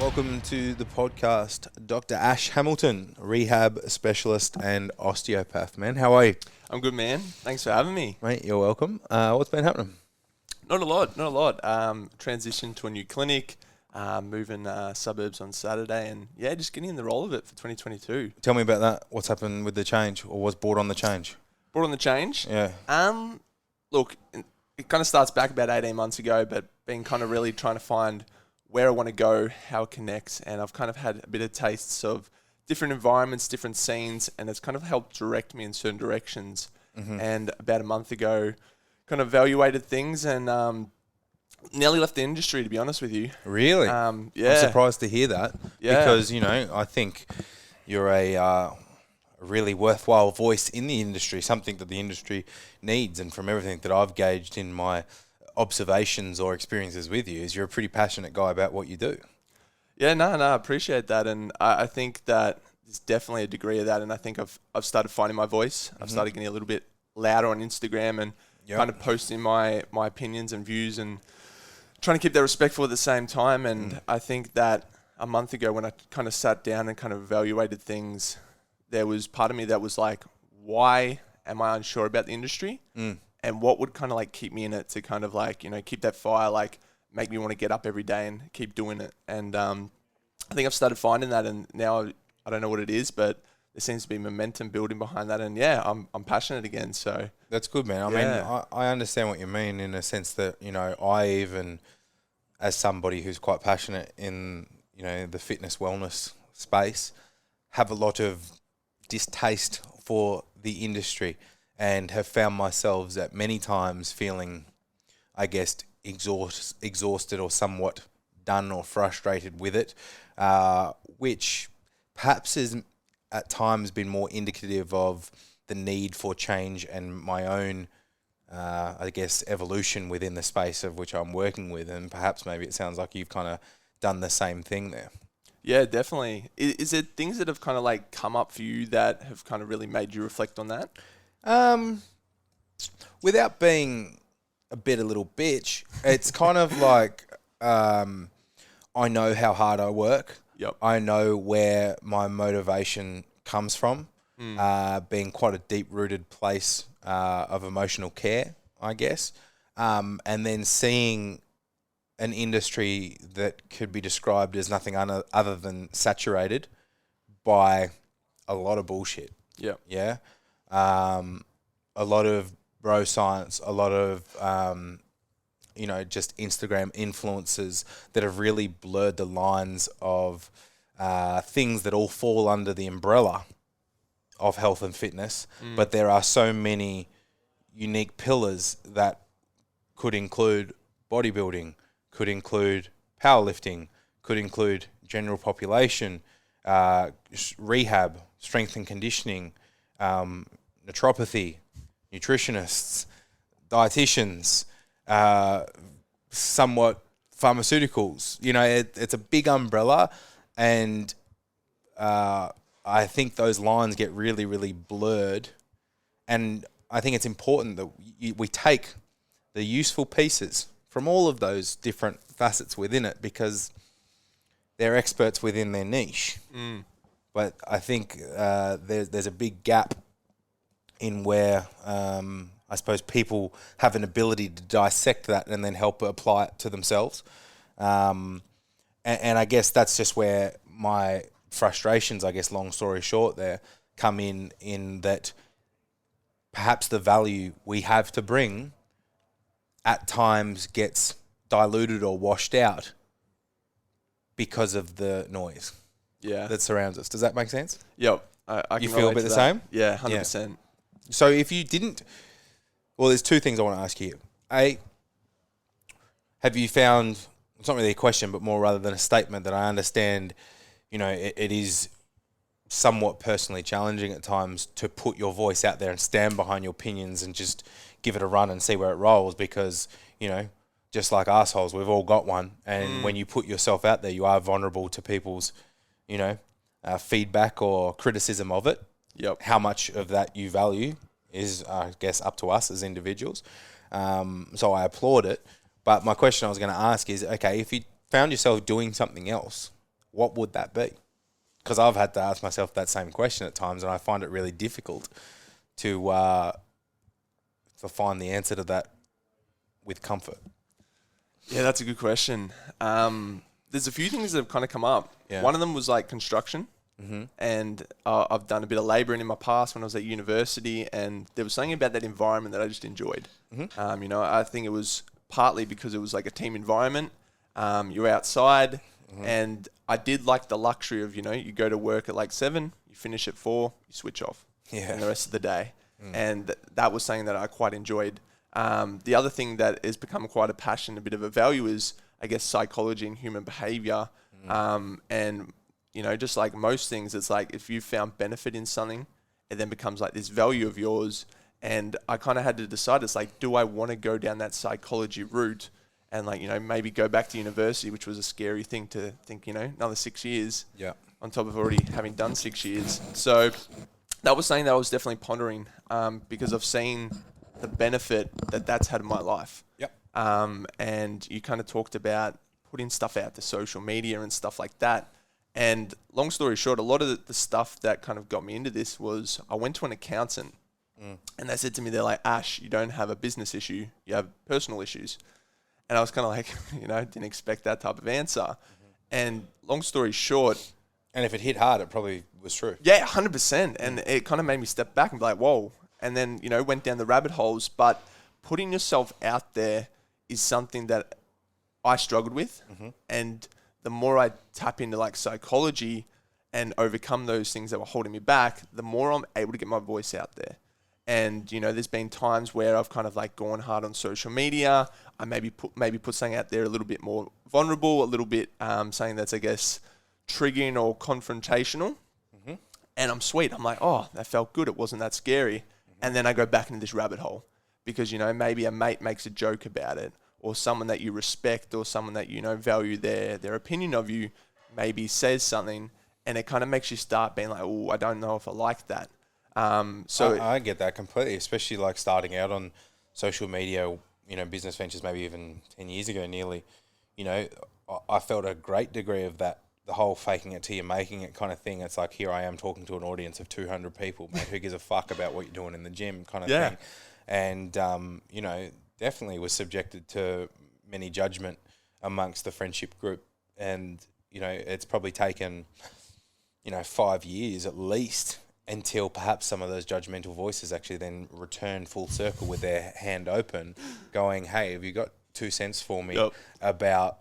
Welcome to the podcast, Dr. Ash Hamilton, rehab specialist and osteopath. Man, how are you? I'm good, man. Thanks for having me. Mate, you're welcome. What's been happening? Not a lot. Transitioned to a new clinic, moving suburbs on Saturday, and yeah, just getting in the role of it for 2022. Tell me about that. What's happened with the change, or what's brought on the change? Brought on the change? Yeah. Look, it kind of starts back about 18 months ago, but been kind of really trying to find where I want to go, how it connects, and I've kind of had a bit of tastes of different environments, different scenes, and it's kind of helped direct me in certain directions. Mm-hmm. And about a month ago, kind of evaluated things and nearly left the industry, to be honest with you. Really? Yeah. I'm surprised to hear that. Yeah. Because, I think you're a really worthwhile voice in the industry, something that the industry needs. And from everything that I've gauged in my observations or experiences with you, is you're a pretty passionate guy about what you do. Yeah, I appreciate that. And I think that there's definitely a degree of that. And I think I've started finding my voice. I've started getting a little bit louder on Instagram and kind of posting my opinions and views and trying to keep that respectful at the same time. And I think that a month ago when I kind of sat down and kind of evaluated things, there was part of me that was like, why am I unsure about the industry? And what would kind of like keep me in it to kind of like, keep that fire, like make me want to get up every day and keep doing it. And I think I've started finding that, and now I don't know what it is, but there seems to be momentum building behind that. And yeah, I'm passionate again. So that's good, man. I mean, I understand what you mean in a sense that, I even, as somebody who's quite passionate in, the fitness wellness space, have a lot of distaste for the industry and have found myself at many times feeling, I guess, exhausted or somewhat done or frustrated with it, which perhaps has at times been more indicative of the need for change and my own, I guess, evolution within the space of which I'm working with. And perhaps maybe it sounds like you've kind of done the same thing there. Yeah, definitely. Is there things that have kind of like come up for you that have kind of really made you reflect on that? Without being a little bitch, it's kind of like I know how hard I work. Yep. I know where my motivation comes from, being quite a deep-rooted place of emotional care, I guess, and then seeing an industry that could be described as nothing other than saturated by a lot of bullshit. Yep. Yeah. A lot of bro science, a lot of, just Instagram influencers that have really blurred the lines of things that all fall under the umbrella of health and fitness. But there are so many unique pillars that could include bodybuilding, could include powerlifting, could include general population, rehab, strength and conditioning, naturopathy, nutritionists, dietitians, somewhat pharmaceuticals. It's a big umbrella, and I think those lines get really, really blurred. And I think it's important that we take the useful pieces from all of those different facets within it, because they're experts within their niche. But I think there's a big gap in where I suppose people have an ability to dissect that and then help apply it to themselves. And I guess that's just where my frustrations, I guess, long story short there, come in that perhaps the value we have to bring at times gets diluted or washed out because of the noise that surrounds us. Does that make sense? Yep. I can you feel a bit the same? Yeah, 100%. Yeah. So if you didn't... Well, there's two things I want to ask you. A, have you found... It's not really a question, but more rather than a statement that I understand, it is somewhat personally challenging at times to put your voice out there and stand behind your opinions and just give it a run and see where it rolls, because, just like assholes, we've all got one. And when you put yourself out there, you are vulnerable to people's, feedback or criticism of it. Yep. How much of that you value is, I guess, up to us as individuals. So I applaud it. But my question I was going to ask is, okay, if you found yourself doing something else what would that be? Because I've had to ask myself that same question at times, and I find it really difficult to find the answer to that with comfort. Yeah, that's a good question. There's a few things that have kind of come up. Yeah. One of them was like construction. And I've done a bit of labouring in my past when I was at university, and there was something about that environment that I just enjoyed. You know, I think it was partly because it was like a team environment. You're outside, and I did like the luxury of, you know, you go to work at like 7, you finish at 4, you switch off and the rest of the day. And that was something that I quite enjoyed. The other thing that has become quite a passion, a bit of a value is, I guess, psychology and human behaviour. And you know, just like most things, it's like if you found benefit in something, it then becomes like this value of yours. And I kind of had to decide, it's like, do I want to go down that psychology route and like, you know, maybe go back to university, which was a scary thing to think, you know, another 6 years on top of already having done 6 years. So that was something that I was definitely pondering because I've seen the benefit that that's had in my life. And you kind of talked about putting stuff out to social media and stuff like that. And long story short, a lot of the stuff that kind of got me into this was I went to an accountant and they said to me, they're like, Ash, you don't have a business issue, you have personal issues. And I was kind of like, you know, didn't expect that type of answer. And long story short. And if it hit hard, it probably was true. Yeah, 100%. And it kind of made me step back and be like, whoa. And then, you know, went down the rabbit holes. But putting yourself out there is something that I struggled with. And the more I tap into like psychology and overcome those things that were holding me back, the more I'm able to get my voice out there. And, you know, there's been times where I've kind of like gone hard on social media. I maybe put something out there a little bit more vulnerable, a little bit something that's, I guess, triggering or confrontational. And I'm sweet. I'm like, oh, that felt good. It wasn't that scary. And then I go back into this rabbit hole because, you know, maybe a mate makes a joke about it, or someone that you respect, or someone that, you know, value their opinion of you, maybe says something, and it kind of makes you start being like, oh, I don't know if I like that. So I get that completely, especially like starting out on social media, you know, business ventures, maybe even 10 years ago nearly, you know, I felt a great degree of that, the whole faking it till you're making it kind of thing. It's like, here I am talking to an audience of 200 people, mate, who gives a fuck about what you're doing in the gym kind of thing. And, you know, definitely was subjected to many judgment amongst the friendship group. And, you know, it's probably taken, you know, 5 years at least until perhaps some of those judgmental voices actually then return full circle with their hand open going, hey, have you got 2 cents for me about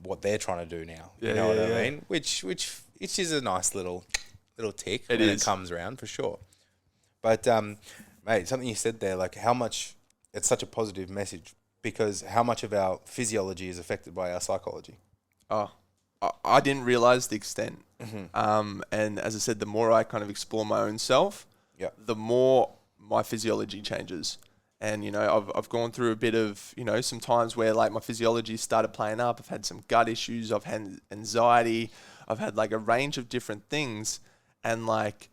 what they're trying to do now? You know what I mean? Which is a nice little tick when it comes around for sure. But, mate, something you said there, like how much, it's such a positive message because how much of our physiology is affected by our psychology? Oh, I didn't realize the extent. And as I said, the more I kind of explore my own self, the more my physiology changes. And, you know, I've gone through a bit of, you know, some times where like my physiology started playing up. I've had some gut issues. I've had anxiety. I've had like a range of different things. And like,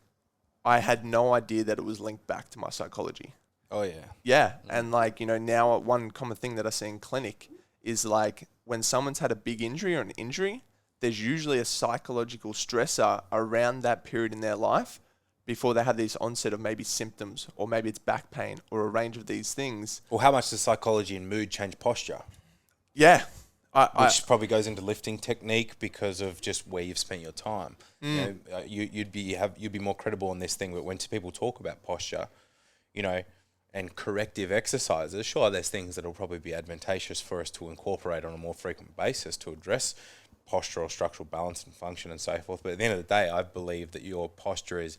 I had no idea that it was linked back to my psychology. Oh, yeah. Yeah. And like, you know, now one common thing that I see in clinic is like when someone's had a big injury or an injury, there's usually a psychological stressor around that period in their life before they have these onset of maybe symptoms, or maybe it's back pain or a range of these things. Well, how much does psychology and mood change posture? Yeah. Which probably goes into lifting technique because of just where you've spent your time. You know, you'd be more credible on this thing, but when people talk about posture, you know, and corrective exercises, sure, there's things that will probably be advantageous for us to incorporate on a more frequent basis to address postural, structural balance and function and so forth. But at the end of the day, I believe that your posture is,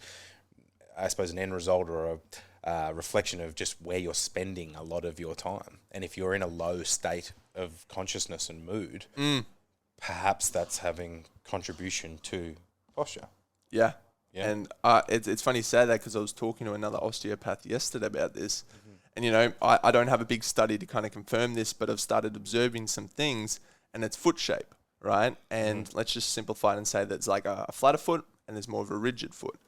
I suppose, an end result or a reflection of just where you're spending a lot of your time. And if you're in a low state of consciousness and mood, perhaps that's having contribution to posture. Yeah. And it's funny you say that because I was talking to another osteopath yesterday about this. And, you know, I don't have a big study to kind of confirm this, but I've started observing some things, and it's foot shape, right? And let's just simplify it and say that it's like a flatter foot and there's more of a rigid foot.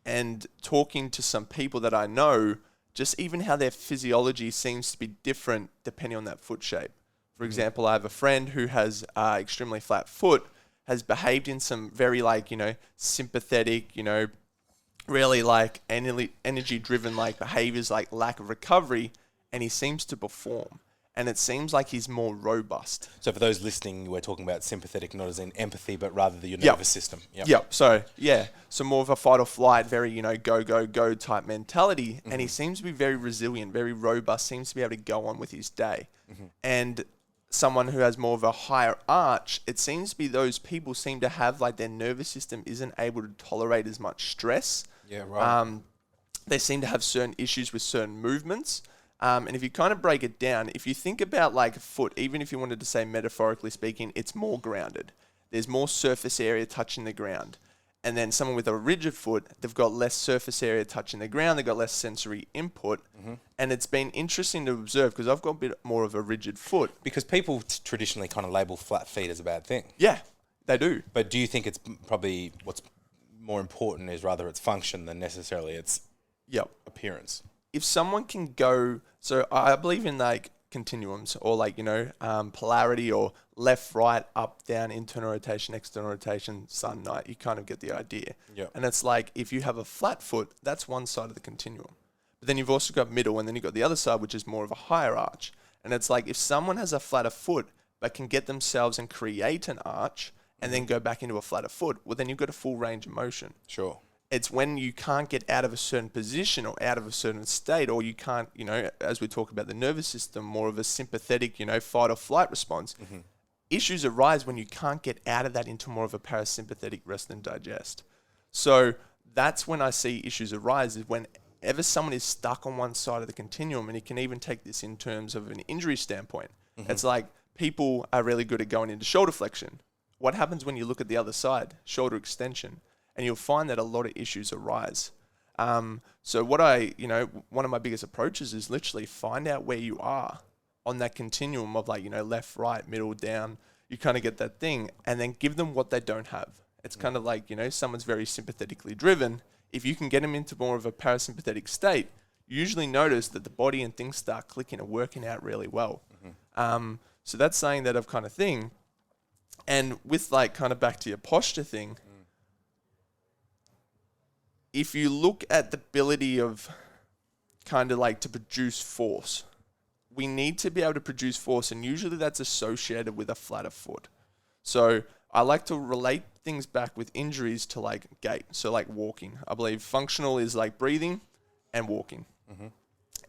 And talking to some people that I know, just even how their physiology seems to be different depending on that foot shape. For example, I have a friend who has extremely flat foot, has behaved in some very like, sympathetic, really like energy driven like behaviors, like lack of recovery, and he seems to perform. And it seems like he's more robust. So for those listening, we're talking about sympathetic, not as in empathy, but rather your nervous system. Yep. So more of a fight or flight, very, go, go, go type mentality. And he seems to be very resilient, very robust, seems to be able to go on with his day. And someone who has more of a higher arch, it seems to be those people seem to have like their nervous system isn't able to tolerate as much stress. Yeah, right. They seem to have certain issues with certain movements. And if you kind of break it down, if you think about like a foot, even if you wanted to say metaphorically speaking, it's more grounded. There's more surface area touching the ground. And then someone with a rigid foot, they've got less surface area touching the ground. They've got less sensory input. And it's been interesting to observe because I've got a bit more of a rigid foot. Because people traditionally kind of label flat feet as a bad thing. Yeah, they do. But do you think it's probably what's more important is rather its function than necessarily its appearance? If someone can go, so I believe in like continuums or like, polarity or left, right, up, down, internal rotation, external rotation, sun, night, you kind of get the idea. Yep. And it's like, if you have a flat foot, that's one side of the continuum. But then you've also got middle and then you've got the other side, which is more of a higher arch. And it's like, if someone has a flatter foot, but can get themselves and create an arch and then go back into a flatter foot, well, then you've got a full range of motion. Sure. It's when you can't get out of a certain position or out of a certain state, or you can't, as we talk about the nervous system, more of a sympathetic, fight or flight response. Issues arise when you can't get out of that into more of a parasympathetic rest and digest. So that's when I see issues arise, is whenever someone is stuck on one side of the continuum, and you can even take this in terms of an injury standpoint. It's like people are really good at going into shoulder flexion. What happens when you look at the other side? Shoulder extension. And you'll find that a lot of issues arise. So what one of my biggest approaches is literally find out where you are on that continuum of like, left, right, middle, down. You kind of get that thing and then give them what they don't have. It's kind of like, someone's very sympathetically driven. If you can get them into more of a parasympathetic state, you usually notice that the body and things start clicking and working out really well. So that's saying that of kind of thing. And with like kind of back to your posture thing, if you look at the ability of kind of like to produce force, we need to be able to produce force, and usually that's associated with a flatter foot. So I like to relate things back with injuries to like gait, so like walking. I believe functional is like breathing and walking.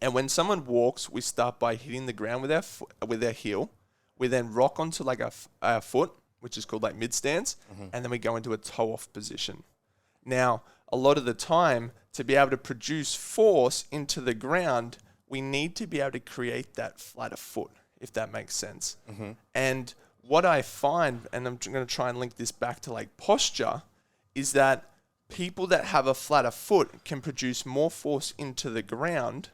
And when someone walks, we start by hitting the ground with our heel. We then rock onto like our foot, which is called like mid stance, and then we go into a toe off position. Now, a lot of the time, to be able to produce force into the ground, we need to be able to create that flatter foot, if that makes sense. And what I find, and I'm going to try and link this back to like posture, is that people that have a flatter foot can produce more force into the ground.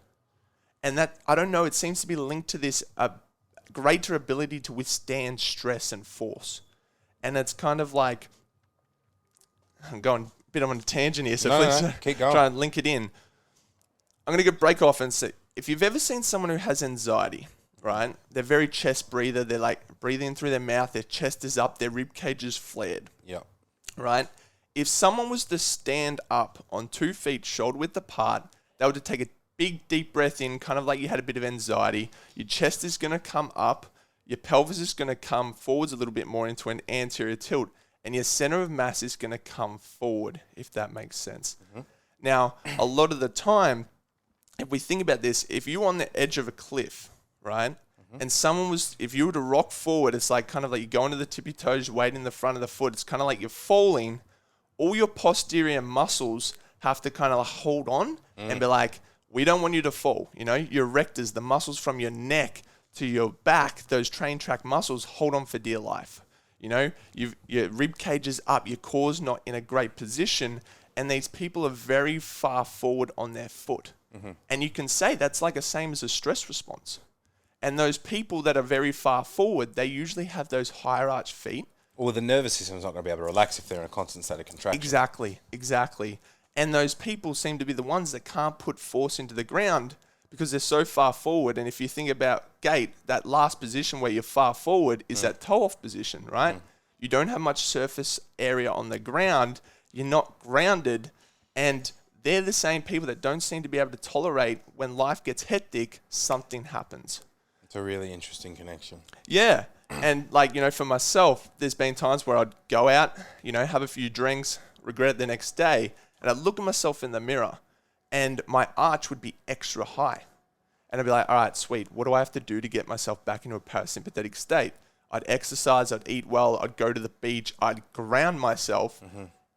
And that, I don't know, it seems to be linked to this greater ability to withstand stress and force. And it's kind of like, I'm going bit on a tangent here, so please keep going. Try and link it in. I'm going to break off and say, if you've ever seen someone who has anxiety, right? They're very chest breather. They're like breathing through their mouth. Their chest is up. Their rib cage is flared. Yeah. Right? If someone was to stand up on 2 feet, shoulder width apart, they were to take a big, deep breath in, kind of like you had a bit of anxiety. Your chest is going to come up. Your pelvis is going to come forwards a little bit more into an anterior tilt. And your center of mass is going to come forward, if that makes sense. Now, a lot of the time, if we think about this, if you're on the edge of a cliff, right, and if you were to rock forward, it's like kind of like you go into the tippy toes, weight in the front of the foot. It's kind of like you're falling. All your posterior muscles have to kind of hold on and be like, we don't want you to fall. Your rectors, the muscles from your neck to your back, those train track muscles, hold on for dear life. Your rib cage is up, your core's not in a great position, and these people are very far forward on their foot. And you can say that's like the same as a stress response. And those people that are very far forward, they usually have those higher arch feet. Well, the nervous system's not going to be able to relax if they're in a constant state of contraction. Exactly. And those people seem to be the ones that can't put force into the ground because they're so far forward. And if you think about gait, that last position where you're far forward is that toe-off position, right? you don't have much surface area on the ground, you're not grounded, and they're the same people that don't seem to be able to tolerate when life gets hectic, something happens. It's a really interesting connection. Yeah. And like, for myself, there's been times where I'd go out, have a few drinks, regret it the next day, and I'd look at myself in the mirror and my arch would be extra high. And I'd be like, all right, sweet. What do I have to do to get myself back into a parasympathetic state? I'd exercise, I'd eat well, I'd go to the beach, I'd ground myself,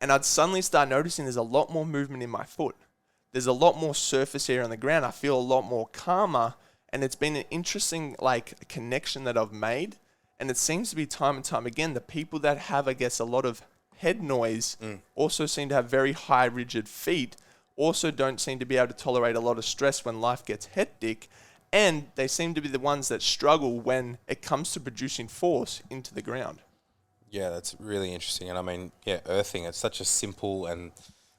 and I'd suddenly start noticing there's a lot more movement in my foot. There's a lot more surface area on the ground. I feel a lot more calmer, and it's been an interesting connection that I've made. And it seems to be time and time again, the people that have, I guess, a lot of head noise also seem to have very high, rigid feet, also don't seem to be able to tolerate a lot of stress when life gets hectic. And they seem to be the ones that struggle when it comes to producing force into the ground. Yeah, that's really interesting. And I mean, earthing, it's such a simple and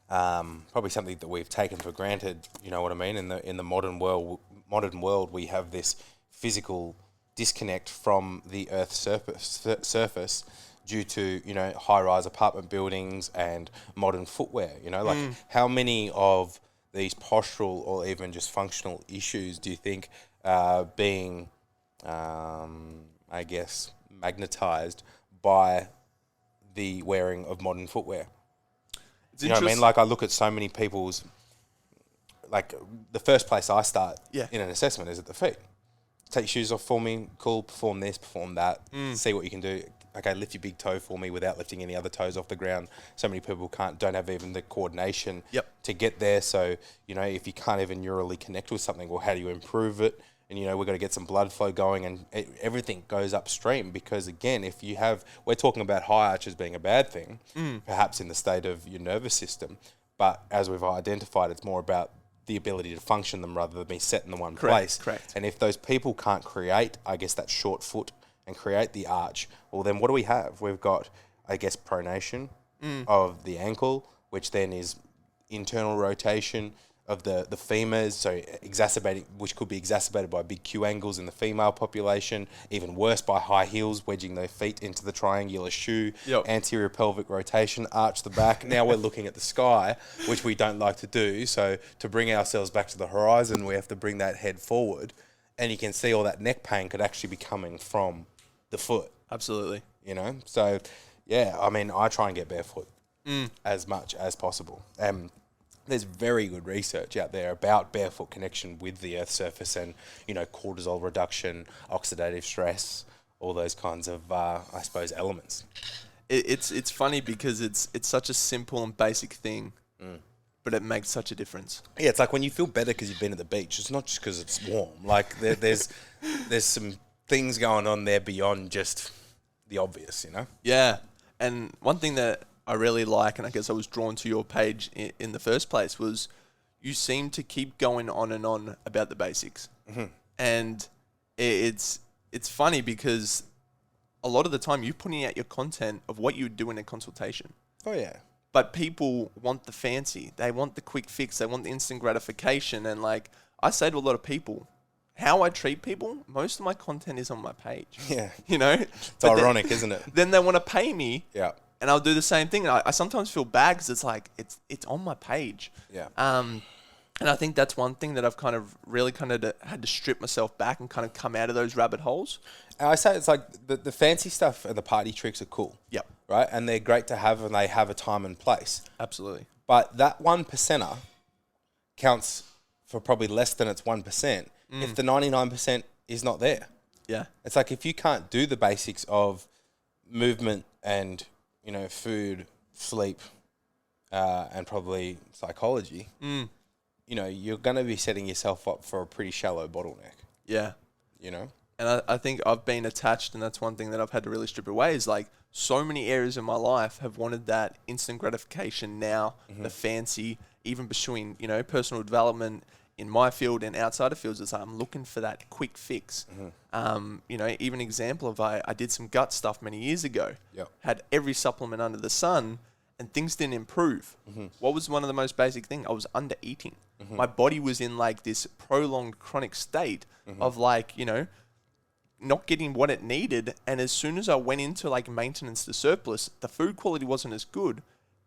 probably something that we've taken for granted, you know what I mean? In the modern world, we have this physical disconnect from the Earth's surface due to, high-rise apartment buildings and modern footwear, how many of these postural or even just functional issues do you think being, magnetized by the wearing of modern footwear? You know what I mean? Like, I look at so many people's, the first place I start in an assessment is at the feet. Take your shoes off for me, cool, perform this, perform that, see what you can do. Okay, lift your big toe for me without lifting any other toes off the ground. So many people don't have even the coordination to get there. So, if you can't even neurally connect with something, well, how do you improve it? And, we've got to get some blood flow going, and everything goes upstream because, again, we're talking about high arches being a bad thing, perhaps in the state of your nervous system. But as we've identified, it's more about the ability to function them rather than be set in the one place. Correct. And if those people can't create, that short foot and create the arch, well, then what do we have? We've got, pronation of the ankle, which then is internal rotation of the femurs, so which could be exacerbated by big Q angles in the female population, even worse by high heels, wedging their feet into the triangular shoe, anterior pelvic rotation, arch the back. Now we're looking at the sky, which we don't like to do. So to bring ourselves back to the horizon, we have to bring that head forward. And you can see all that neck pain could actually be coming from the foot. Absolutely. So, I try and get barefoot as much as possible. There's very good research out there about barefoot connection with the Earth's surface and, cortisol reduction, oxidative stress, all those kinds of, elements. It's funny because it's such a simple and basic thing, but it makes such a difference. Yeah, it's like when you feel better because you've been at the beach, it's not just because it's warm. Like, there's some things going on there beyond just the obvious, Yeah, and one thing that I really like, and I guess I was drawn to your page in the first place, was you seem to keep going on and on about the basics. And it's funny because a lot of the time you're putting out your content of what you would do in a consultation. Oh, yeah. But people want the fancy. They want the quick fix. They want the instant gratification. And I say to a lot of people, how I treat people, most of my content is on my page. Yeah. It's ironic, isn't it? Then they want to pay me. Yeah. And I'll do the same thing. I sometimes feel bad because it's on my page. Yeah. And I think that's one thing that I've had to strip myself back and kind of come out of those rabbit holes. And I say it's like the fancy stuff and the party tricks are cool. Yep. Right? And they're great to have and they have a time and place. Absolutely. But that 1%er counts for probably less than its 1% if the 99% is not there. Yeah. It's like if you can't do the basics of movement and food, sleep, and probably psychology, you're going to be setting yourself up for a pretty shallow bottleneck. Yeah. And I think I've been attached, and that's one thing that I've had to really strip away is so many areas in my life have wanted that instant gratification now, the fancy, even pursuing, personal development in my field and outside of fields. It's I'm looking for that quick fix. Even example of I did some gut stuff many years ago, had every supplement under the sun, and things didn't improve. What was one of the most basic things? I was under eating. My body was in this prolonged chronic state of not getting what it needed. And as soon as I went into like maintenance to surplus, the food quality wasn't as good,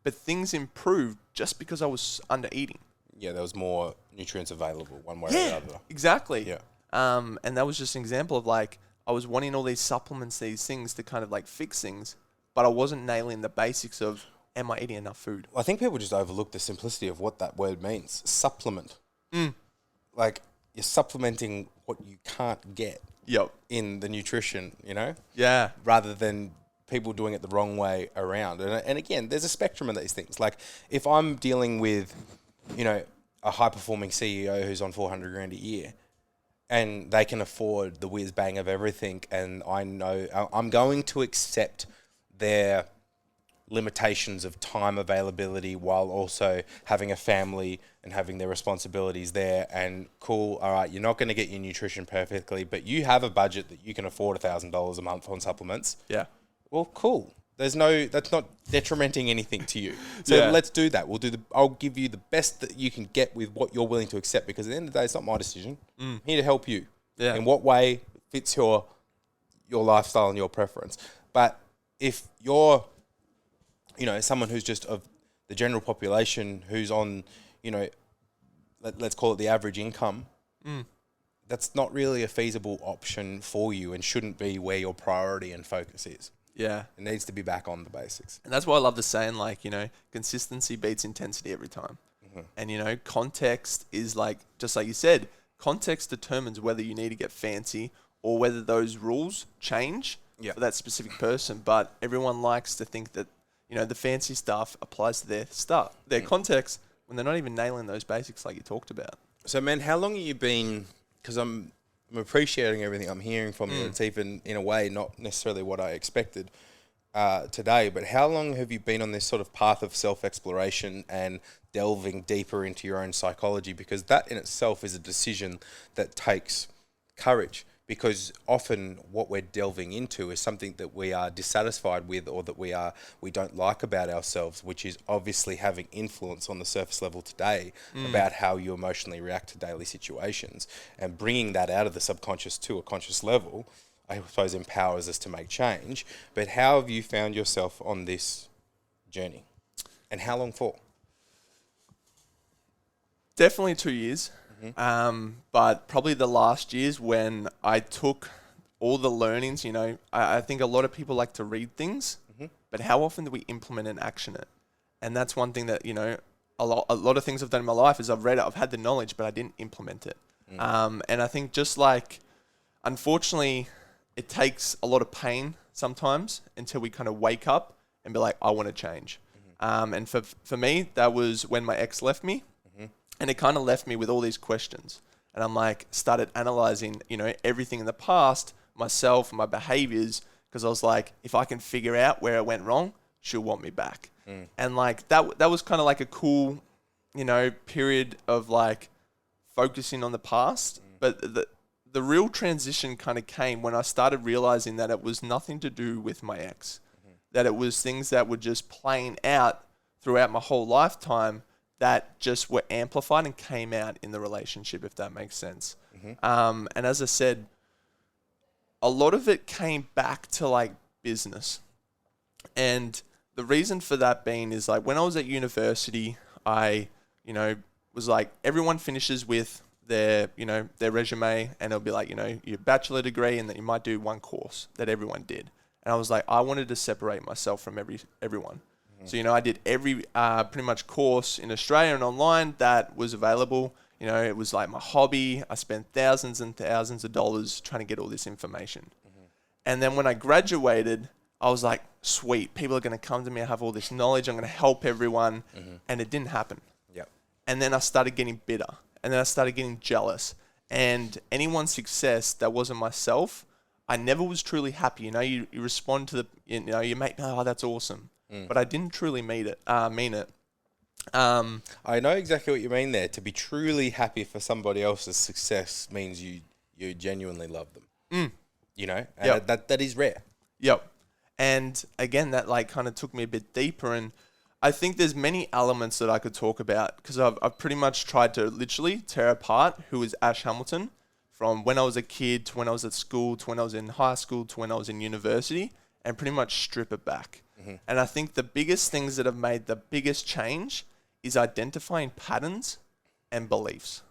but things improved just because I was under eating. Yeah, there was more nutrients available one way or the other. Exactly. Yeah. And that was just an example of like, I was wanting all these supplements, these things to kind of like fix things, but I wasn't nailing the basics of, am I eating enough food? I think people just overlook the simplicity of what that word means. Supplement. Like, you're supplementing what you can't get in the nutrition, you know? Yeah. Rather than people doing it the wrong way around. And again, there's a spectrum of these things. Like, if I'm dealing with, you know, a high-performing CEO who's on $400,000 a year, and they can afford the whiz bang of everything, and I know I'm going to accept their limitations of time availability while also having a family and having their responsibilities there. And cool, all right, you're not going to get your nutrition perfectly, but you have a budget that you can afford $1,000 a month on supplements. Yeah. Well, cool. That's not detrimenting anything to you. So let's do that. I'll give you the best that you can get with what you're willing to accept, because at the end of the day, it's not my decision. I'm here to help you. Yeah. In what way fits your lifestyle and your preference. But if you're, you know, someone who's just of the general population who's on, you know, let's call it the average income, that's not really a feasible option for you and shouldn't be where your priority and focus is. Yeah. It needs to be back on the basics. And that's why I love the saying, like, you know, consistency beats intensity every time. And, you know, context is like, just like you said, context determines whether you need to get fancy or whether those rules change for that specific person. But everyone likes to think that, you know, the fancy stuff applies to their context when they're not even nailing those basics like you talked about. So, man, how long have you been, because I'm appreciating everything I'm hearing from you. It's even, in a way, not necessarily what I expected today, but how long have you been on this sort of path of self-exploration and delving deeper into your own psychology? Because that in itself is a decision that takes courage, because often what we're delving into is something that we are dissatisfied with or that we don't like about ourselves, which is obviously having influence on the surface level today about how you emotionally react to daily situations. And bringing that out of the subconscious to a conscious level, I suppose, empowers us to make change. But how have you found yourself on this journey? And how long for? Definitely 2 years. But probably the last years when I took all the learnings, you know, I think a lot of people like to read things, but how often do we implement and action it? And that's one thing that, you know, a lot of things I've done in my life is I've read it, I've had the knowledge, but I didn't implement it. And I think just like, unfortunately, it takes a lot of pain sometimes until we kind of wake up and be like, I want to change. And for me, that was when my ex left me. And it kind of left me with all these questions. And I'm like, started analyzing, you know, everything in the past, myself, my behaviors, because I was like, if I can figure out where it went wrong, she'll want me back. And like, that was kind of like a cool, you know, period of like focusing on the past. But the real transition kind of came when I started realizing that it was nothing to do with my ex, that it was things that were just playing out throughout my whole lifetime that just were amplified and came out in the relationship, if that makes sense. And as I said, a lot of it came back to like business. And the reason for that being is like when I was at university, I, you know, was like, everyone finishes with their, you know, their resume, and it'll be like, you know, your bachelor degree, and then you might do one course that everyone did. And I was like, I wanted to separate myself from everyone. So, you know, I did every pretty much course in Australia and online that was available. You know, it was like my hobby. I spent thousands and thousands of dollars trying to get all this information. And then when I graduated, I was like, sweet, people are going to come to me. I have all this knowledge. I'm going to help everyone. And it didn't happen. And then I started getting bitter. And then I started getting jealous. And anyone's success that wasn't myself, I never was truly happy. You know, you respond to the, you know, you make, oh, that's awesome. But I didn't truly mean it. I know exactly what you mean there. To be truly happy for somebody else's success means you genuinely love them. You know, and that is rare. And again, that like kind of took me a bit deeper. And I think there's many elements that I could talk about because I've pretty much tried to literally tear apart who is Ash Hamilton from when I was a kid to when I was at school to when I was in high school to when I was in university, and pretty much strip it back. And I think the biggest things that have made the biggest change is identifying patterns and beliefs.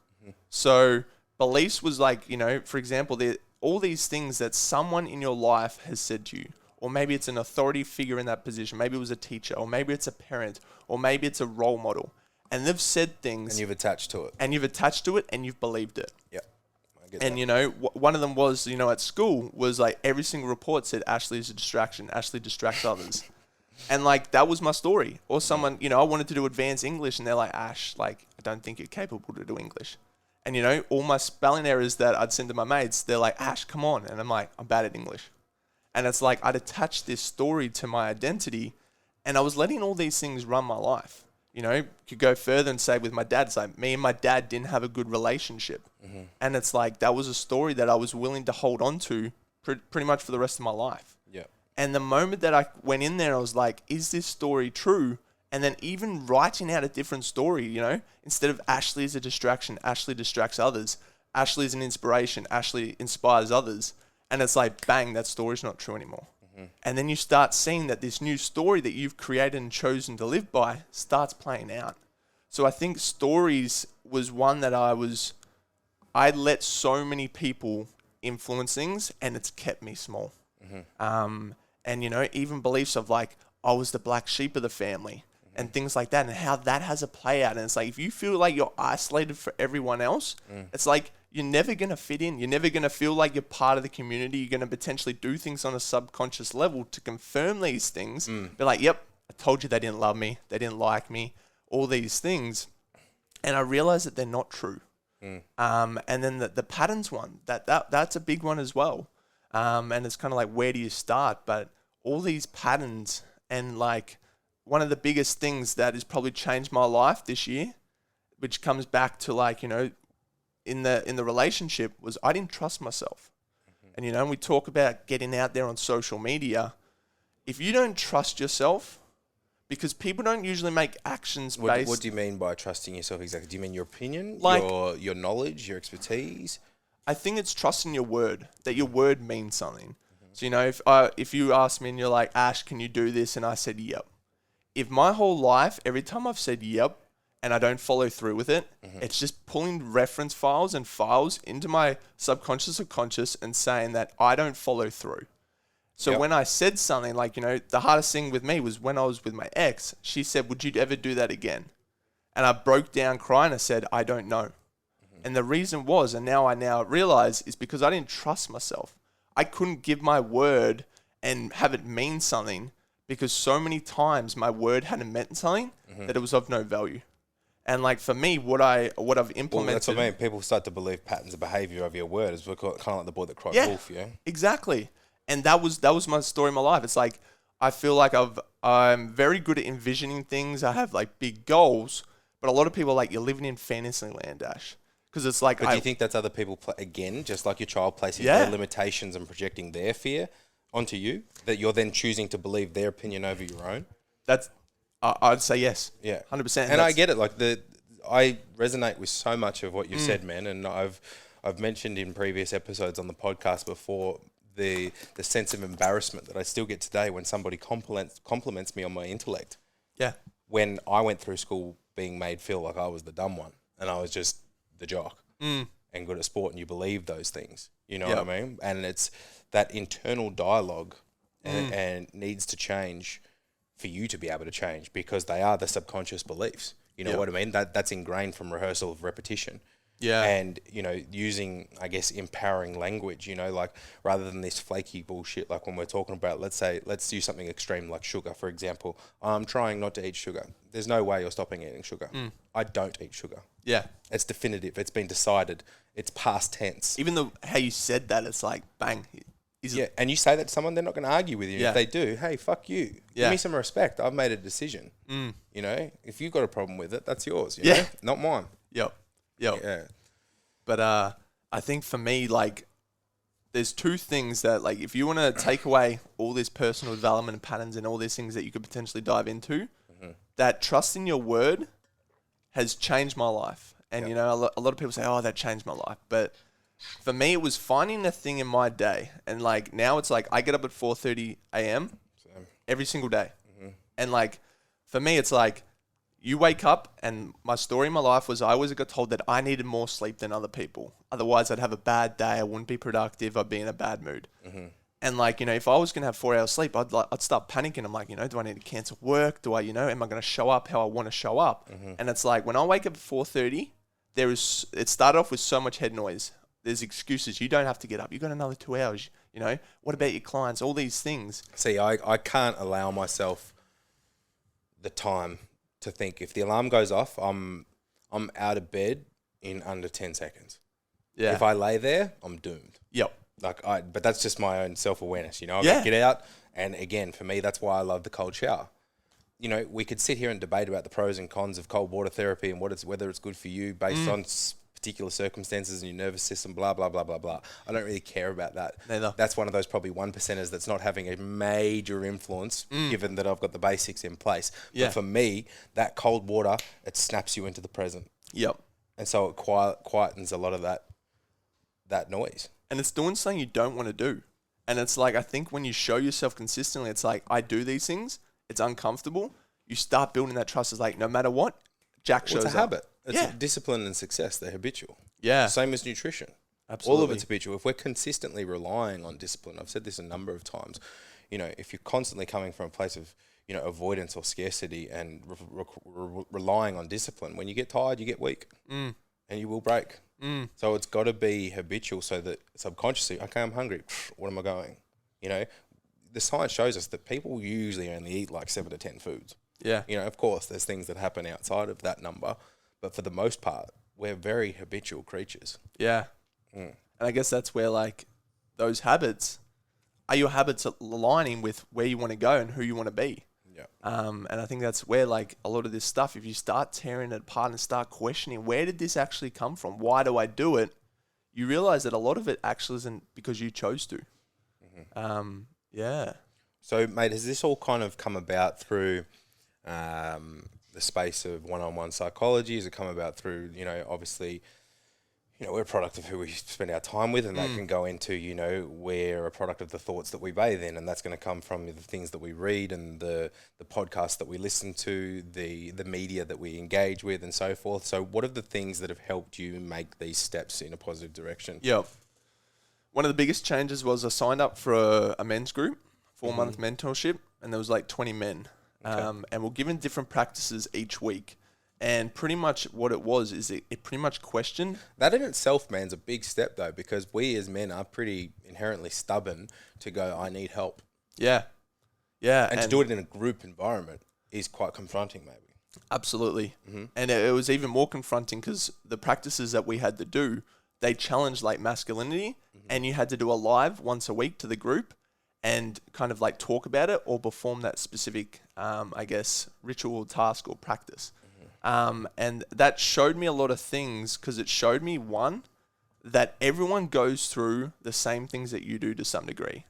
So beliefs was like, you know, for example, all these things that someone in your life has said to you, or maybe it's an authority figure in that position, maybe it was a teacher, or maybe it's a parent, or maybe it's a role model, and they've said things, And you've attached to it. and you've believed it. Yeah. I get And that. you know, one of them was, you know, at school was like every single report said Ashley is a distraction. Ashley distracts others. And like, that was my story. Or someone, you know, I wanted to do advanced English and they're like, Ash, like, I don't think you're capable to do English. And you know, all my spelling errors that I'd send to my mates, they're like, Ash, come on. And I'm like, I'm bad at English. And it's like, I'd attached this story to my identity and I was letting all these things run my life. You know, could go further and say with my dad, it's like me and my dad didn't have a good relationship. And it's like, that was a story that I was willing to hold on to pretty much for the rest of my life. Yeah. And the moment that I went in there, I was like, is this story true? And then even writing out a different story, you know, instead of Ashley is a distraction, Ashley distracts others. Ashley is an inspiration. Ashley inspires others. And it's like, bang, that story's not true anymore. And then you start seeing that this new story that you've created and chosen to live by starts playing out. So I think stories was one that I let so many people influence things and it's kept me small. And, you know, even beliefs of like, I was the black sheep of the family and things like that and how that has a play out. And it's like, if you feel like you're isolated for everyone else, it's like, you're never going to fit in. You're never going to feel like you're part of the community. You're going to potentially do things on a subconscious level to confirm these things. Be like, yep, I told you they didn't love me. They didn't like me. All these things. And I realized that they're not true. And then the patterns one, that's a big one as well. And it's kind of like, where do you start? But all these patterns and like one of the biggest things that has probably changed my life this year, which comes back to like, you know, in the relationship was I didn't trust myself. And, you know, we talk about getting out there on social media. If you don't trust yourself, because people don't usually make actions based... What do you mean by trusting yourself exactly? Do you mean your opinion, like, your knowledge, your expertise? I think it's trusting your word, that your word means something. So, you know, if you ask me and you're like, Ash, can you do this? And I said, yep. If my whole life, every time I've said yep, and I don't follow through with it, it's just pulling reference files and files into my subconscious or conscious and saying that I don't follow through. So when I said something like, you know, the hardest thing with me was when I was with my ex, she said, would you ever do that again? And I broke down crying. I said, I don't know. And the reason was, and now I realize, is because I didn't trust myself. I couldn't give my word and have it mean something because so many times my word hadn't meant something that it was of no value. And like for me, what I've implemented... Well, that's what I mean. People start to believe patterns of behaviour of your word. It's kind of like the boy that cried wolf, yeah? Exactly. And that was my story in my life. It's like, I feel like I'm very good at envisioning things. I have like big goals, but a lot of people are like, you're living in fantasy land, Ash. Because it's like... But do you think that's other people, again, just like your child placing their limitations and projecting their fear onto you, that you're then choosing to believe their opinion over your own? I'd say yes. Yeah. 100%. And I get it. Like I resonate with so much of what you've said, man. And I've mentioned in previous episodes on the podcast before the sense of embarrassment that I still get today when somebody compliments me on my intellect. Yeah. When I went through school being made feel like I was the dumb one and I was just the jock and good at sport, and you believe those things. You know what I mean? And it's that internal dialogue and needs to change for you to be able to change, because they are the subconscious beliefs. You know what I mean? That's ingrained from rehearsal of repetition. Yeah. And, you know, using, I guess, empowering language, you know, like rather than this flaky bullshit, like when we're talking about, let's do something extreme like sugar, for example. I'm trying not to eat sugar. There's no way you're stopping eating sugar. I don't eat sugar. Yeah. It's definitive. It's been decided. It's past tense. Even though how you said that, it's like, bang. And you say that to someone, they're not going to argue with you. Yeah. If they do, hey, fuck you. Yeah. Give me some respect. I've made a decision. You know, if you've got a problem with it, that's yours. You know? Not mine. Yep. Yeah. But I think for me, like, there's two things that, like, if you want to take away all this personal development and patterns and all these things that you could potentially dive into, that trust in your word has changed my life. And, you know, a lot of people say, oh, that changed my life. But For me, it was finding a thing in my day. And like now it's like I get up at 4:30 a.m. every single day. And like for me, it's like you wake up, and my story in my life was I always got told that I needed more sleep than other people. Otherwise, I'd have a bad day. I wouldn't be productive. I'd be in a bad mood. And like, if I was going to have 4 hours sleep, I'd start panicking. I'm like, do I need to cancel work? Do I, am I going to show up how I want to show up? And it's like, when I wake up at 4:30, it started off with so much head noise. There's excuses. You don't have to get up. You got another 2 hours. What about your clients? All these things. See, I can't allow myself the time to think. If the alarm goes off, I'm out of bed in under 10 seconds. Yeah. If I lay there, I'm doomed. Yep. But that's just my own self-awareness, I've got to get out. And again, for me, that's why I love the cold shower. We could sit here and debate about the pros and cons of cold water therapy and whether it's good for you based on particular circumstances in your nervous system, blah, blah, blah, blah, blah. I don't really care about that. Neither. That's one of those probably 1%ers that's not having a major influence given that I've got the basics in place. But for me, that cold water, it snaps you into the present. Yep. And so it quietens a lot of that noise. And it's doing something you don't want to do. And it's like, I think when you show yourself consistently, it's like, I do these things, it's uncomfortable. You start building that trust. It's like, no matter what, Jack shows up. It's a habit. It's discipline and success. They're habitual. Yeah. Same as nutrition. Absolutely. All of it's habitual. If we're consistently relying on discipline, I've said this a number of times, if you're constantly coming from a place of, avoidance or scarcity and relying on discipline, when you get tired, you get weak and you will break. So it's got to be habitual so that subconsciously, okay, I'm hungry. What am I going? The science shows us that people usually only eat like 7 to 10 foods. Yeah. Of course, there's things that happen outside of that number, but for the most part, we're very habitual creatures. Yeah. And I guess that's where like those habits, are your habits aligning with where you want to go and who you want to be? Yeah. And I think that's where like a lot of this stuff, if you start tearing it apart and start questioning, where did this actually come from? Why do I do it? You realize that a lot of it actually isn't because you chose to. Yeah. So, mate, has this all kind of come about through the space of one-on-one psychology? Has it come about through, obviously, we're a product of who we spend our time with, and that can go into, we're a product of the thoughts that we bathe in, and that's going to come from the things that we read and the podcasts that we listen to, the media that we engage with, and so forth. So what are the things that have helped you make these steps in a positive direction? Yeah. One of the biggest changes was I signed up for a men's group, 4-month mentorship, and there was like 20 men. Okay. And we're given different practices each week. And pretty much what it was is it pretty much questioned. That in itself, man, is a big step, though, because we as men are pretty inherently stubborn to go, I need help. Yeah. Yeah. And to do it in a group environment is quite confronting, maybe. Absolutely. And it was even more confronting because the practices that we had to do, they challenged like masculinity, and you had to do a live once a week to the group and kind of like talk about it or perform that specific, ritual, task or practice. And that showed me a lot of things because it showed me, one, that everyone goes through the same things that you do to some degree.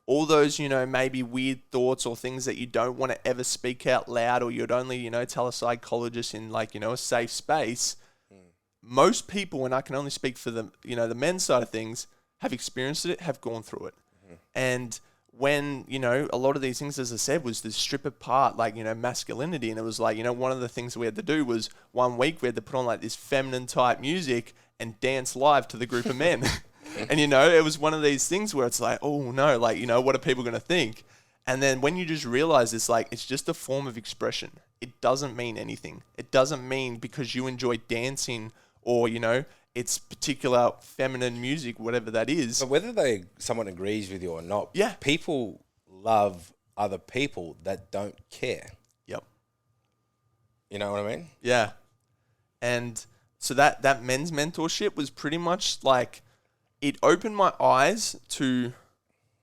All those, maybe weird thoughts or things that you don't want to ever speak out loud, or you'd only, tell a psychologist in like, a safe space. Most people, and I can only speak for the, the men's side of things, have experienced it, have gone through it. And when, a lot of these things, as I said, was to strip apart, like, masculinity. And it was like, one of the things we had to do was 1 week we had to put on like this feminine type music and dance live to the group of men. And, it was one of these things where it's like, oh no, like, what are people going to think? And then when you just realize it's like, it's just a form of expression. It doesn't mean anything. It doesn't mean because you enjoy dancing or, it's particular feminine music, whatever that is. But whether someone agrees with you or not, people love other people that don't care. Yep. You know what I mean? Yeah. And so that men's mentorship was pretty much like, it opened my eyes to,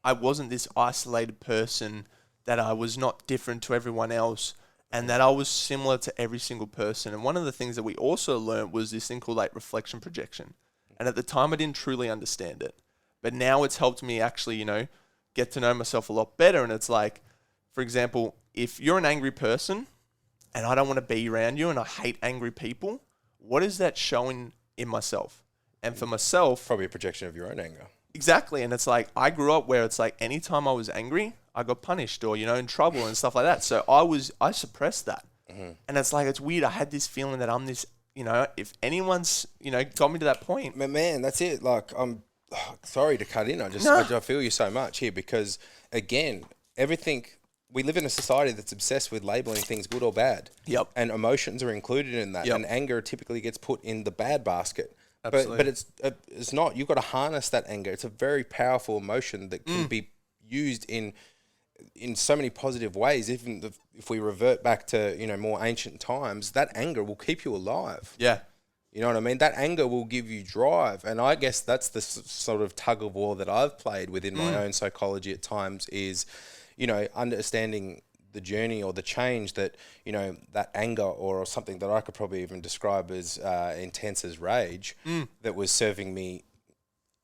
I wasn't this isolated person, that I was not different to everyone else, and that I was similar to every single person. And one of the things that we also learned was this thing called like reflection projection. And at the time I didn't truly understand it. But now it's helped me actually, get to know myself a lot better. And it's like, for example, if you're an angry person and I don't want to be around you and I hate angry people, what is that showing in myself? And for myself, Probably a projection of your own anger. exactly. And it's like, I grew up where it's like, anytime I was angry, I got punished or, in trouble and stuff like that. So I suppressed that. And it's like, it's weird. I had this feeling that I'm this, if anyone's, got me to that point. Man, that's it. Like, I'm sorry to cut in. I feel you so much here because, again, we live in a society that's obsessed with labeling things good or bad. Yep. And emotions are included in that. Yep. And anger typically gets put in the bad basket. Absolutely. But it's not. You've got to harness that anger. It's a very powerful emotion that can be used in so many positive ways. Even if we revert back to, more ancient times, that anger will keep you alive. Yeah. You know what I mean? That anger will give you drive. And I guess that's the sort of tug of war that I've played within my own psychology at times is, understanding the journey or the change that, that anger or something that I could probably even describe as intense as rage that was serving me,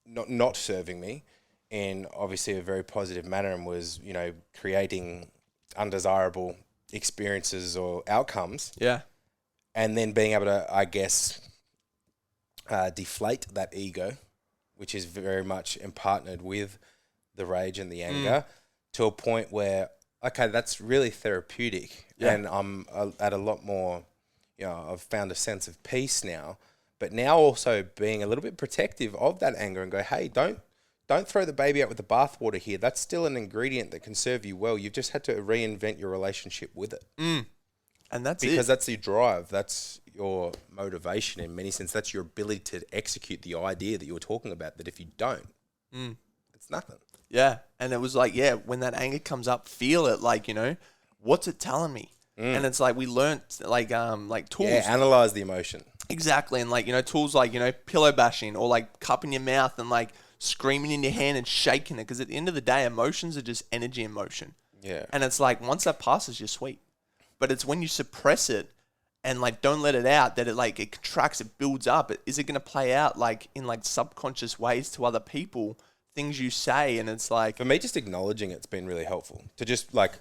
not serving me in obviously a very positive manner and was, creating undesirable experiences or outcomes. Yeah. And then being able to, I guess, deflate that ego, which is very much partnered with the rage and the anger to a point where, okay, that's really therapeutic. Yeah. And I'm at a lot more, I've found a sense of peace now, but now also being a little bit protective of that anger and go, hey, don't throw the baby out with the bathwater here. That's still an ingredient that can serve you well. You've just had to reinvent your relationship with it. And that's because that's your drive. That's your motivation in many sense. That's your ability to execute the idea that you were talking about, that if you don't, it's nothing. Yeah. And it was like, when that anger comes up, feel it, like, what's it telling me? And it's like, we learned like tools. Yeah, analyze the emotion. Exactly. And like, tools like, pillow bashing or like cupping your mouth and like screaming in your hand and shaking it. Because at the end of the day, emotions are just energy in motion. Yeah. And it's like, once that passes, you're sweet. But it's when you suppress it and like don't let it out that it contracts, it builds up. Is it going to play out like in like subconscious ways to other people, things you say? And it's like, for me, just acknowledging it's been really helpful to just like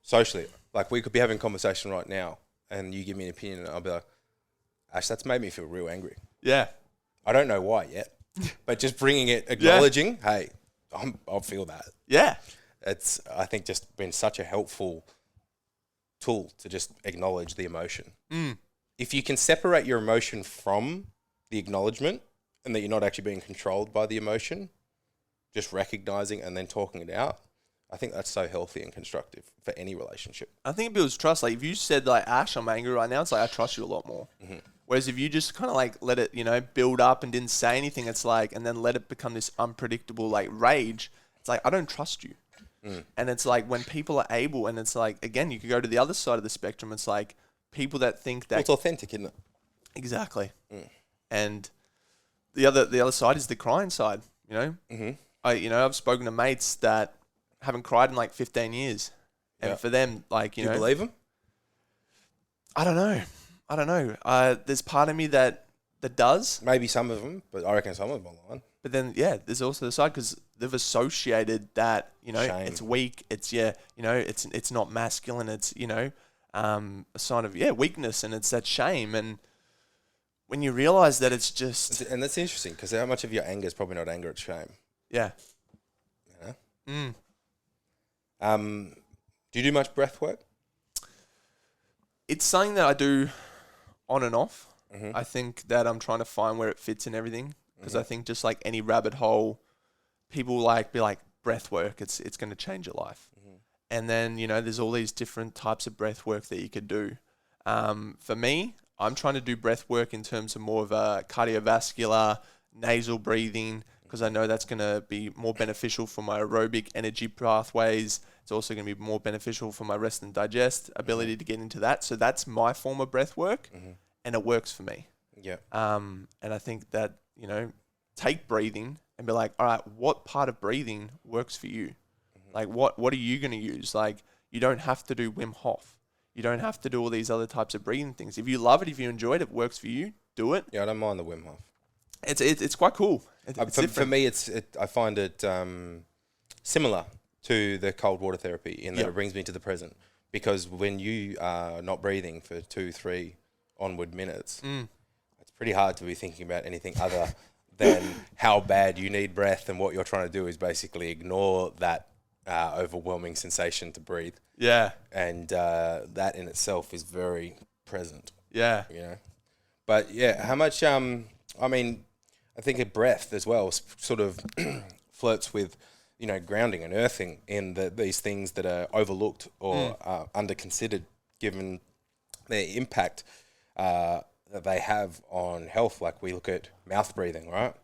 socially, like we could be having a conversation right now and you give me an opinion and I'll be like, Ash, that's made me feel real angry. Yeah. I don't know why yet, but just bringing it, acknowledging, hey, I'll feel that. Yeah. It's, I think, just been such a helpful tool to just acknowledge the emotion. If you can separate your emotion from the acknowledgement and that you're not actually being controlled by the emotion, just recognizing and then talking it out, I think that's so healthy and constructive for any relationship. I think it builds trust. Like if you said like, Ash, I'm angry right now, it's like, I trust you a lot more. Whereas if you just kind of like let it, build up and didn't say anything, it's like, and then let it become this unpredictable like rage, it's like, I don't trust you. And it's like when people are able, and it's like, again, you could go to the other side of the spectrum. It's like people that think that... Well, it's authentic, isn't it? Exactly. And the other side is the crying side, I've spoken to mates that haven't cried in like 15 years. And for them, like, Do you believe them? I don't know. There's part of me that does. Maybe some of them, but I reckon some of them are lying. But then, there's also the side because they've associated that, Shame. it's weak. It's, it's not masculine. It's, a sign of, weakness, and it's that shame. And when you realize that it's just... And that's interesting because how much of your anger is probably not anger, it's shame. Yeah. Do you do much breath work? It's something that I do on and off. I think that I'm trying to find where it fits in everything. Because I think just like any rabbit hole, people be like, breath work, it's going to change your life. And then, there's all these different types of breath work that you could do. For me, I'm trying to do breath work in terms of more of a cardiovascular, nasal breathing, because I know that's going to be more beneficial for my aerobic energy pathways. It's also going to be more beneficial for my rest and digest ability to get into that. So that's my form of breath work, and it works for me. Yeah. And I think that, take breathing and be like, all right, what part of breathing works for you? Like, what are you going to use? Like, you don't have to do Wim Hof. You don't have to do all these other types of breathing things. If you love it, if you enjoy it, it works for you, do it. Yeah, I don't mind the Wim Hof. It's quite cool. For me, I find it similar to the cold water therapy in that it brings me to the present. Because when you are not breathing for 2-3 onward minutes, it's pretty hard to be thinking about anything other than how bad you need breath, and what you're trying to do is basically ignore that overwhelming sensation to breathe. Yeah. And that in itself is very present. Yeah. You know? But yeah, how much, I mean, I think a breath as well sort of flirts with, you know, grounding and earthing in these things that are overlooked or under-considered, given their impact that they have on health. Like we look at mouth breathing, right?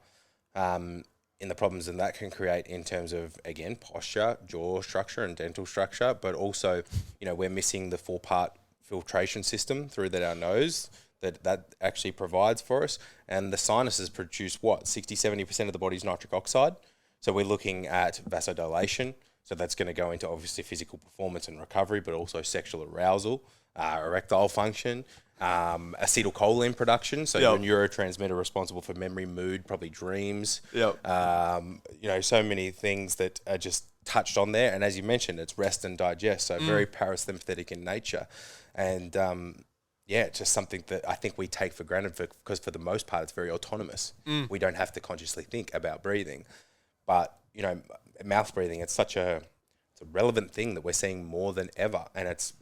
In the problems that can create in terms of, again, posture, jaw structure and dental structure, but also, you know, we're missing the 4-part filtration system through our nose that actually provides for us. And the sinuses produce 60-70% of the body's nitric oxide. So we're looking at vasodilation. So that's going to go into obviously physical performance and recovery, but also sexual arousal, erectile function, acetylcholine production. So your neurotransmitter responsible for memory, mood, probably dreams. You know, so many things that are just touched on there. And as you mentioned, it's rest and digest. So very parasympathetic in nature. And yeah, it's just something that I think we take for granted because for the most part, it's very autonomous. We don't have to consciously think about breathing. But, you know, mouth breathing, it's a relevant thing that we're seeing more than ever. And it's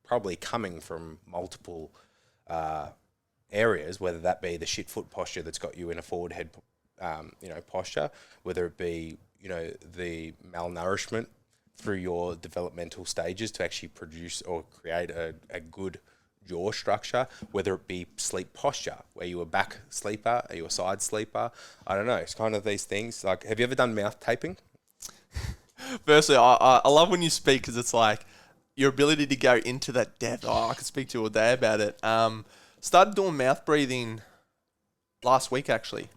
probably coming from multiple areas, whether that be the shit foot posture that's got you in a forward head, you know, posture, whether it be, you know, the malnourishment through your developmental stages to actually produce or create a good jaw structure, whether it be sleep posture, where you a back sleeper, are you a side sleeper? I don't know. It's kind of these things. Like, have you ever done mouth taping? Firstly, I love when you speak because it's like your ability to go into that depth. I could speak to you all day about it. Started doing mouth breathing last week, actually.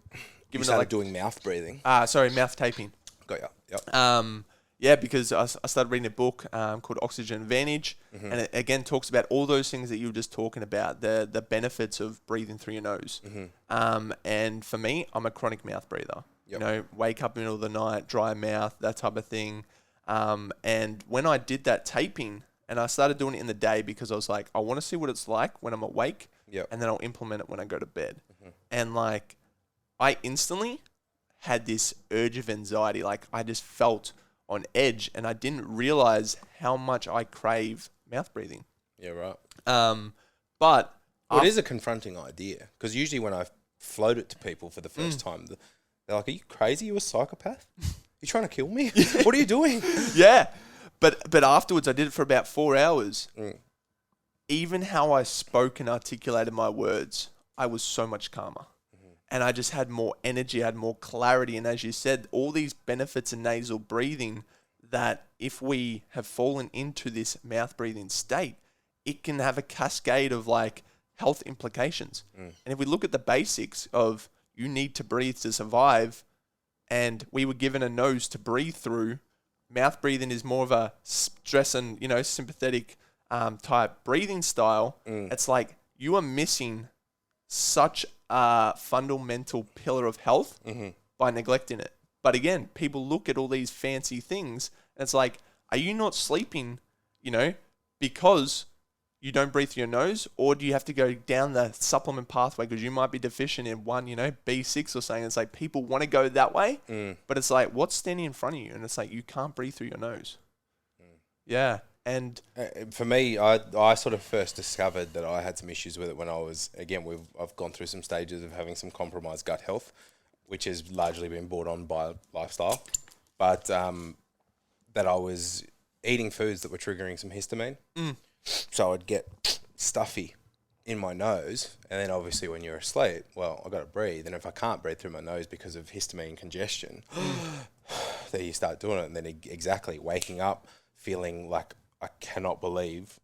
You started doing mouth breathing? Sorry, mouth taping. Got you. Yep. Yeah, because I started reading a book called Oxygen Advantage, and it again talks about all those things that you were just talking about, the benefits of breathing through your nose. And for me, I'm a chronic mouth breather. You know, wake up in the middle of the night, dry mouth, that type of thing. And when I did that taping, and I started doing it in the day because I was like, I want to see what it's like when I'm awake, and then I'll implement it when I go to bed. And like, I instantly had this urge of anxiety. Like, I just felt on edge, and I didn't realize how much I crave mouth breathing. Yeah, right. But it is a confronting idea, because usually when I float it to people for the first time, they're like, "Are you crazy? You a psychopath? You trying to kill me? What are you doing?" Yeah, but afterwards, I did it for about 4 hours. Even how I spoke and articulated my words, I was so much calmer. And I just had more energy, I had more clarity. And as you said, all these benefits in nasal breathing, that if we have fallen into this mouth breathing state, it can have a cascade of like health implications. And if we look at the basics of you need to breathe to survive, and we were given a nose to breathe through, mouth breathing is more of a stress and, you know, sympathetic type breathing style. It's like you are missing such a fundamental pillar of health by neglecting it. But again, people look at all these fancy things and it's like, are you not sleeping, you know, because you don't breathe through your nose? Or do you have to go down the supplement pathway because you might be deficient in one, you know, B6 or something? It's like people want to go that way, but it's like, what's standing in front of you? And it's like, you can't breathe through your nose. Yeah. And for me, I sort of first discovered that I had some issues with it when I was, again, I've gone through some stages of having some compromised gut health, which has largely been brought on by lifestyle, but that I was eating foods that were triggering some histamine. So I'd get stuffy in my nose, and then obviously when you're asleep, well, I got to breathe, and if I can't breathe through my nose because of histamine congestion, then you start doing it, and then exactly waking up feeling like I cannot believe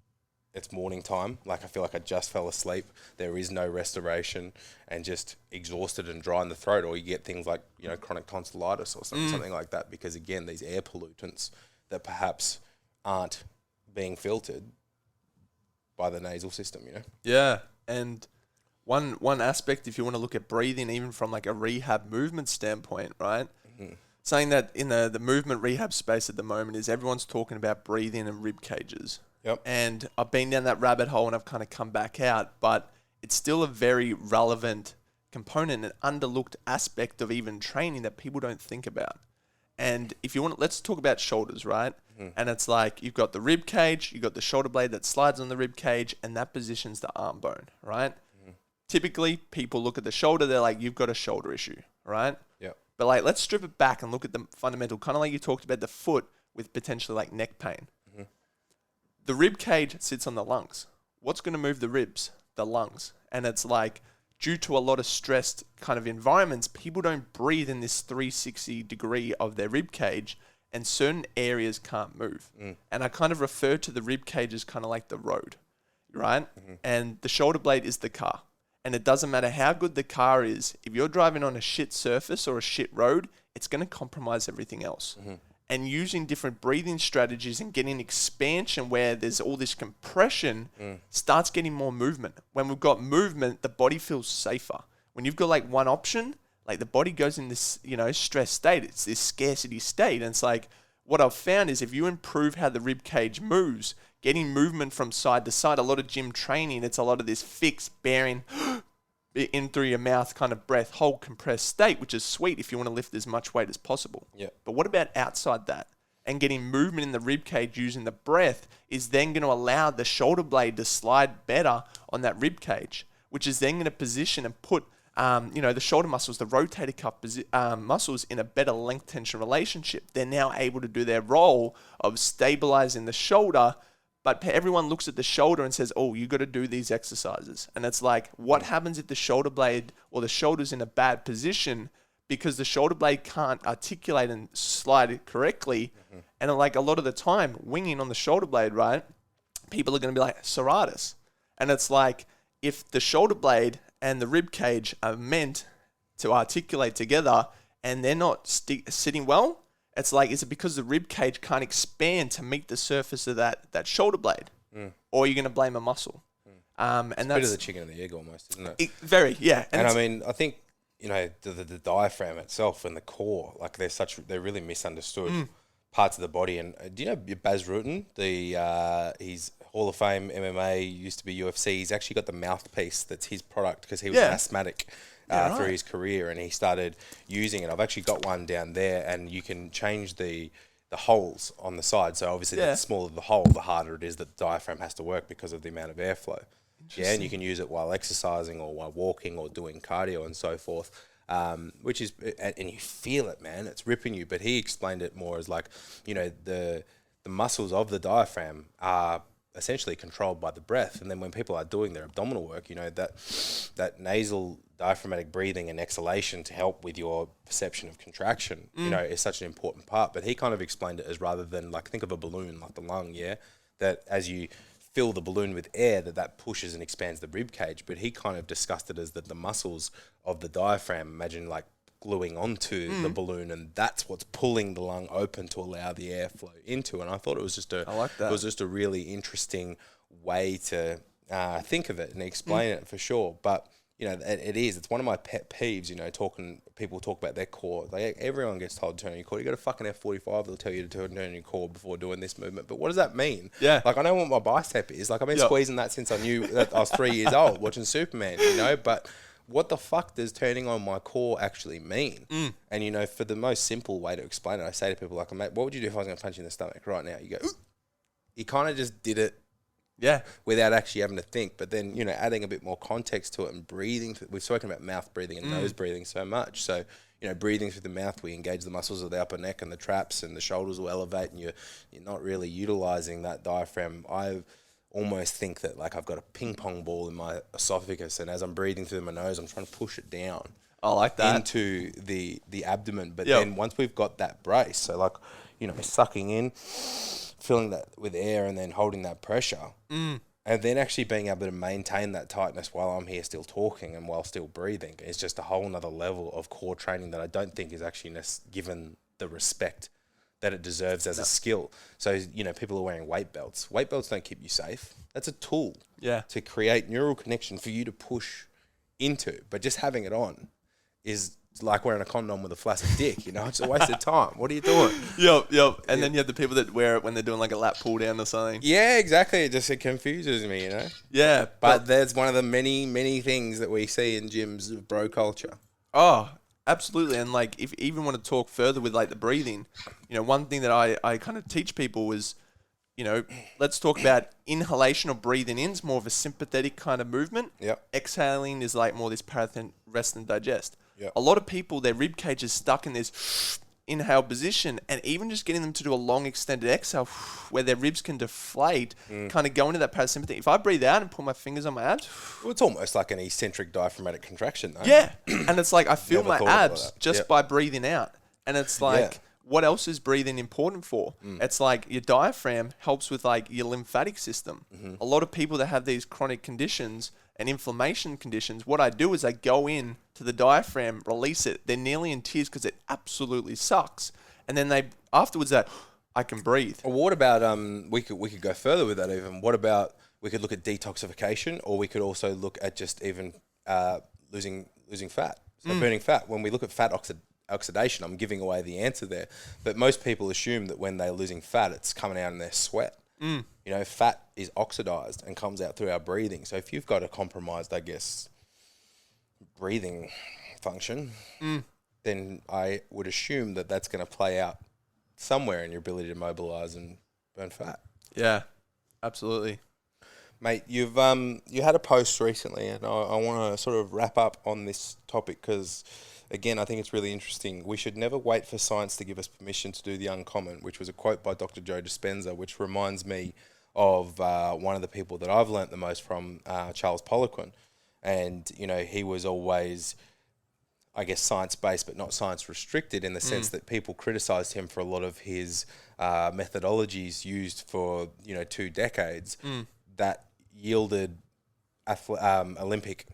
it's morning time. Like I feel like I just fell asleep. There is no restoration, and just exhausted and dry in the throat. Or you get things like, you know, chronic tonsillitis or something like that, because again, these air pollutants that perhaps aren't being filtered by the nasal system, you know? Yeah. And one aspect, if you want to look at breathing, even from like a rehab movement standpoint, right? Saying that in the movement rehab space at the moment is everyone's talking about breathing and rib cages. And I've been down that rabbit hole and I've kind of come back out, but it's still a very relevant component, an underlooked aspect of even training that people don't think about. And if you want, let's talk about shoulders, right? And it's like you've got the rib cage, you've got the shoulder blade that slides on the rib cage, and that positions the arm bone, right? Typically, people look at the shoulder, they're like, you've got a shoulder issue, right? Yep. But like, let's strip it back and look at the fundamental, kind of like you talked about the foot with potentially like neck pain. The rib cage sits on the lungs. What's going to move the ribs? The lungs. And it's like, due to a lot of stressed kind of environments, people don't breathe in this 360 degree of their rib cage, and certain areas can't move. And I kind of refer to the rib cage as kind of like the road, right? And the shoulder blade is the car. And it doesn't matter how good the car is, if you're driving on a shit surface or a shit road, it's going to compromise everything else. And using different breathing strategies and getting expansion where there's all this compression starts getting more movement. When we've got movement, the body feels safer. When you've got like one option, like the body goes in this, stress state. It's this scarcity state. And it's like, what I've found is if you improve how the rib cage moves, getting movement from side to side, a lot of gym training, it's a lot of this fixed bearing in through your mouth kind of breath, hold, compressed state, which is sweet if you want to lift as much weight as possible. But what about outside that? And getting movement in the rib cage using the breath is then going to allow the shoulder blade to slide better on that rib cage, which is then going to position and put the shoulder muscles, the rotator cuff muscles in a better length tension relationship. They're now able to do their role of stabilizing the shoulder. But everyone looks at the shoulder and says, oh, you got to do these exercises. And it's like, what happens if the shoulder blade or the shoulder's in a bad position because the shoulder blade can't articulate and slide it correctly? And like a lot of the time, winging on the shoulder blade, right, people are going to be like, serratus. And it's like, if the shoulder blade and the rib cage are meant to articulate together and they're not sitting well, it's like, is it because the rib cage can't expand to meet the surface of that shoulder blade? Or are you going to blame a muscle? And it's a bit of the chicken and the egg almost, isn't it? Very, yeah. And I mean, I think, the diaphragm itself and the core, like they're really misunderstood parts of the body. And do you know Baz Rutten, he's Hall of Fame MMA, used to be UFC. He's actually got the mouthpiece that's his product because he was an asthmatic. Through his career, and he started using it. I've actually got one down there, and you can change the holes on the side. So obviously, the smaller the hole, the harder it is that the diaphragm has to work because of the amount of airflow. Yeah, and you can use it while exercising or while walking or doing cardio and so forth. Which is, and you feel it, man. It's ripping you. But he explained it more as like, the muscles of the diaphragm are essentially controlled by the breath. And then when people are doing their abdominal work, that nasal diaphragmatic breathing and exhalation to help with your perception of contraction, is such an important part. But he kind of explained it as, rather than like, think of a balloon like the lung, that as you fill the balloon with air, that pushes and expands the rib cage. But he kind of discussed it as that the muscles of the diaphragm, imagine like gluing onto the balloon, and that's what's pulling the lung open to allow the airflow into. And I thought it was just a really interesting way to think of it and explain it for sure. But it's one of my pet peeves, people talk about their core. Like, everyone gets told to turn on your core. You got a fucking F45, they'll tell you to turn on your core before doing this movement. But what does that mean? Yeah. Like, I know what my bicep is. Like, I've been squeezing that since I knew that I was 3 years old watching Superman, but what the fuck does turning on my core actually mean? And, for the most simple way to explain it, I say to people like, mate, what would you do if I was going to punch you in the stomach right now? You go, ooh. You kind of just did it. Yeah, without actually having to think. But then, adding a bit more context to it and breathing. We've spoken about mouth breathing and nose breathing so much. So, breathing through the mouth, we engage the muscles of the upper neck and the traps, and the shoulders will elevate, and you're not really utilizing that diaphragm. I almost think that, like, I've got a ping pong ball in my esophagus, and as I'm breathing through my nose, I'm trying to push it down. I like that. Into the abdomen. But then once we've got that brace, so like, sucking in, filling that with air and then holding that pressure, and then actually being able to maintain that tightness while I'm here still talking and while still breathing is just a whole nother level of core training that I don't think is actually given the respect that it deserves as a skill. So, people are wearing weight belts. Weight belts don't keep you safe. That's a tool to create neural connection for you to push into. But just having it on is like wearing a condom with a flaccid dick. You know, it's a waste of time. What are you doing? Yep. And then you have the people that wear it when they're doing like a lap pull down or something. Yeah, exactly. It confuses me, you know. Yeah, But there's one of the many things that we see in gyms of bro culture. Oh, absolutely. And like, if you even want to talk further with like the breathing, you know, one thing that I kind of teach people is, you know, let's talk about inhalation or breathing in is more of a sympathetic kind of movement. Yep. Exhaling is like more this parasympathetic rest and digest. Yep. A lot of people, their rib cage is stuck in this inhale position, and even just getting them to do a long extended exhale where their ribs can deflate, kind of go into that parasympathetic. If I breathe out and put my fingers on my abs, Well, it's almost like an eccentric diaphragmatic contraction, though. yeah. And it's like I feel Never my thought about abs that. just Yep. by breathing out. And it's like, Yeah. what else is breathing important for? It's like your diaphragm helps with like your lymphatic system. A lot of people that have these chronic conditions and inflammation conditions, what I do is I go in to the diaphragm, release it. They're nearly in tears because it absolutely sucks. And then they afterwards that I can breathe. Well, what about we could go further with that even. What about we could look at detoxification, or we could also look at just even losing fat, so burning fat. When we look at fat oxidation, I'm giving away the answer there. But most people assume that when they're losing fat, it's coming out in their sweat. You know, fat is oxidized and comes out through our breathing. So if you've got a compromised, I guess, breathing function, then I would assume that that's going to play out somewhere in your ability to mobilize and burn fat. Yeah, absolutely. Mate, you've you had a post recently, and I want to sort of wrap up on this topic because, again, I think it's really interesting. We should never wait for science to give us permission to do the uncommon, which was a quote by Dr. Joe Dispenza, which reminds me of one of the people that I've learnt the most from, Charles Poliquin. And, you know, he was always, I guess, science-based but not science-restricted in the sense that people criticised him for a lot of his methodologies used for, 2 decades that yielded Olympic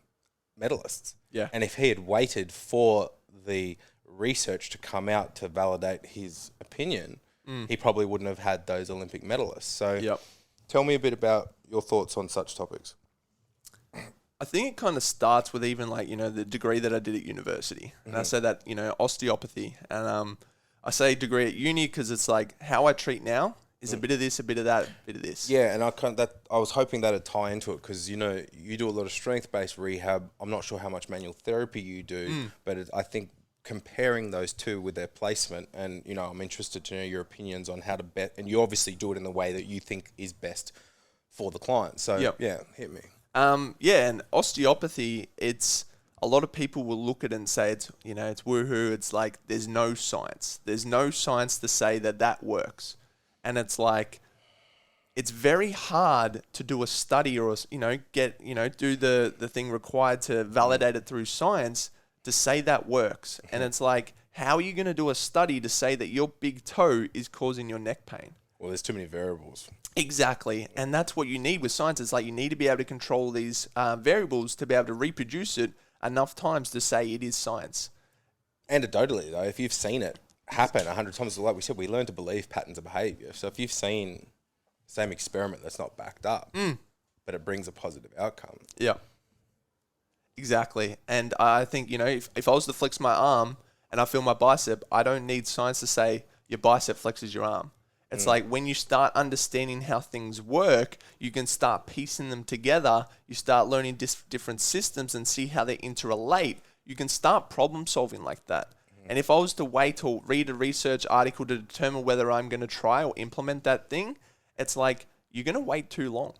medalists. Yeah. And if he had waited for the research to come out to validate his opinion, he probably wouldn't have had those Olympic medalists. So tell me a bit about your thoughts on such topics. I think it kind of starts with even like, the degree that I did at university. And I say that, osteopathy. And I say degree at uni because it's like how I treat now is a bit of this, a bit of that, a bit of this. Yeah, and I was hoping that it'd tie into it because, you do a lot of strength-based rehab. I'm not sure how much manual therapy you do, but I think comparing those two with their placement and, I'm interested to know your opinions on how to bet. And you obviously do it in the way that you think is best for the client. So, yeah, hit me. And osteopathy, it's a lot of people will look at it and say it's woohoo. It's like there's no science. There's no science to say that works. And it's like it's very hard to do a study or do the thing required to validate it through science to say that works. And it's like, how are you going to do a study to say that your big toe is causing your neck pain? Well, there's too many variables. Exactly. And that's what you need with science. It's like you need to be able to control these variables to be able to reproduce it enough times to say it is science. Anecdotally, though, if you've seen it happen 100 times, like we said, we learn to believe patterns of behavior. So if you've seen the same experiment that's not backed up, but it brings a positive outcome. Yeah. Exactly. And I think, if I was to flex my arm and I feel my bicep, I don't need science to say your bicep flexes your arm. It's like when you start understanding how things work, you can start piecing them together. You start learning different systems and see how they interrelate. You can start problem solving like that. And if I was to wait or read a research article to determine whether I'm going to try or implement that thing, it's like you're going to wait too long.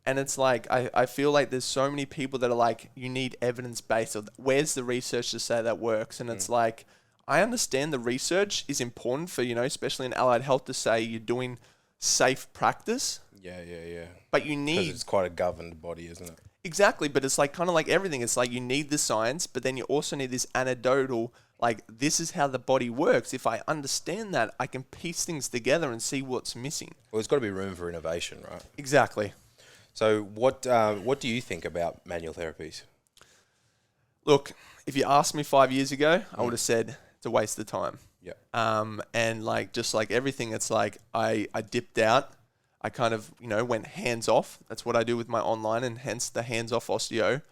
And it's like I feel like there's so many people that are like, you need evidence-based. Or where's the research to say that works? And it's like, I understand the research is important for, especially in allied health to say you're doing safe practice. Yeah. But you need... Because it's quite a governed body, isn't it? Exactly, but it's like kind of like everything. It's like you need the science, but then you also need this anecdotal, like this is how the body works. If I understand that, I can piece things together and see what's missing. Well, there's got to be room for innovation, right? Exactly. So what do you think about manual therapies? Look, if you asked me 5 years ago, I would have said it's a waste of time. Yeah. And like just like everything, it's like I dipped out. I kind of, went hands off. That's what I do with my online and hence the hands off osteo.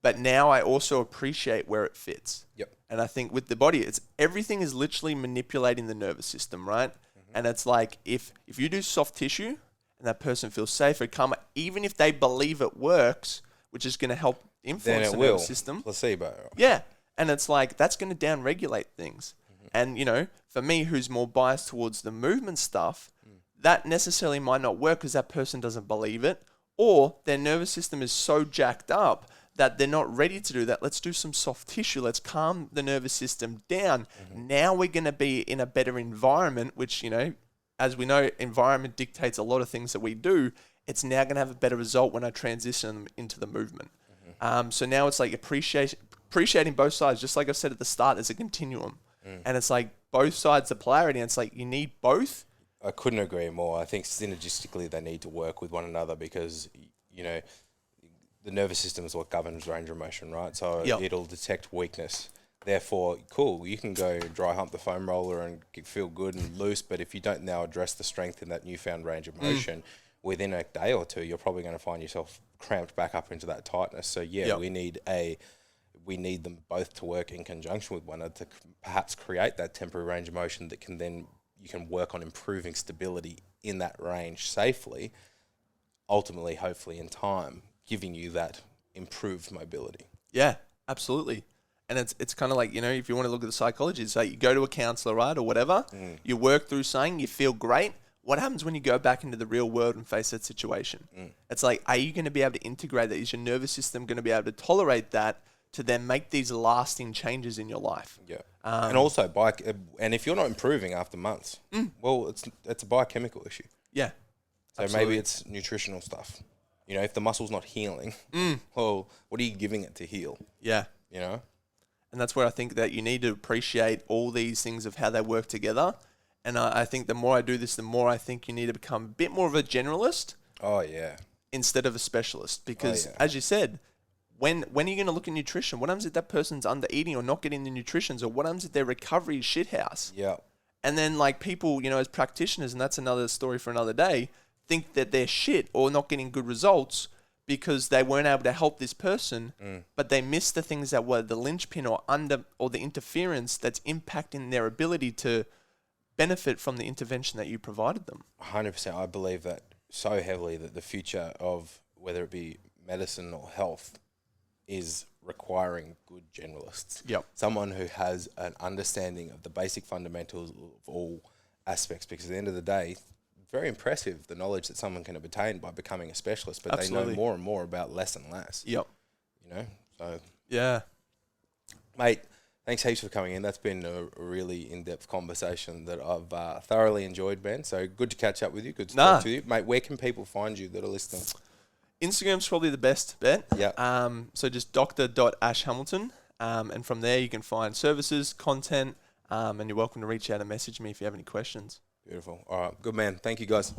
But now I also appreciate where it fits. Yep. And I think with the body, everything is literally manipulating the nervous system, right? And it's like if you do soft tissue and that person feels safer, calmer, even if they believe it works, which is going to help influence the nervous system. Placebo. Yeah. And it's like that's going to down-regulate things. And, you know, for me, who's more biased towards the movement stuff, that necessarily might not work because that person doesn't believe it, or their nervous system is so jacked up that they're not ready to do that. Let's do some soft tissue. Let's calm the nervous system down. Now we're going to be in a better environment, which, you know, as we know, environment dictates a lot of things that we do. It's now going to have a better result when I transition them into the movement. So now it's like appreciating both sides. Just like I said at the start, there's a continuum. And it's like both sides of polarity. And it's like you need both. I couldn't agree more. I think synergistically they need to work with one another because, you know, the nervous system is what governs range of motion, right? So it'll detect weakness. Therefore, cool, you can go dry hump the foam roller and feel good and loose, but if you don't now address the strength in that newfound range of motion, within a day or two, you're probably going to find yourself cramped back up into that tightness. So we need them both to work in conjunction with one another to perhaps create that temporary range of motion that can then you can work on improving stability in that range safely, ultimately, hopefully in time, giving you that improved mobility. Yeah, absolutely. And it's kind of like, you know, if you want to look at the psychology, it's like you go to a counselor, right, or whatever, you work through something, you feel great. What happens when you go back into the real world and face that situation? It's like, are you going to be able to integrate that? Is your nervous system going to be able to tolerate that to then make these lasting changes in your life? Yeah. And also, and if you're not improving after months, well, it's a biochemical issue. Yeah. So maybe it's nutritional stuff. You know, if the muscle's not healing, well, what are you giving it to heal? Yeah. You know? And that's where I think that you need to appreciate all these things of how they work together. And I think the more I do this, the more I think you need to become a bit more of a generalist. Oh, yeah. Instead of a specialist. Because, as you said, when are you going to look at nutrition? What happens if that person's under eating or not getting the nutrition? Or what happens if their recovery is shithouse? Yeah. And then, like, people, you know, as practitioners, and that's another story for another day, think that they're shit or not getting good results because they weren't able to help this person, but they missed the things that were the linchpin or the interference that's impacting their ability to benefit from the intervention that you provided them. 100%. I believe that so heavily that the future of whether it be medicine or health is requiring good generalists. Yep. Someone who has an understanding of the basic fundamentals of all aspects, because at the end of the day, very impressive the knowledge that someone can obtain by becoming a specialist, but Absolutely. they know more and more about less and less. Yep. You know? So yeah. Mate, thanks heaps for coming in. That's been a really in-depth conversation that I've thoroughly enjoyed, Ben. So good to catch up with you. Good to talk to you. Mate, where can people find you that are listening? Instagram's probably the best bet. Yeah. So just dr.ashhamilton. And from there you can find services, content, and you're welcome to reach out and message me if you have any questions. Beautiful. All right. Good man. Thank you, guys.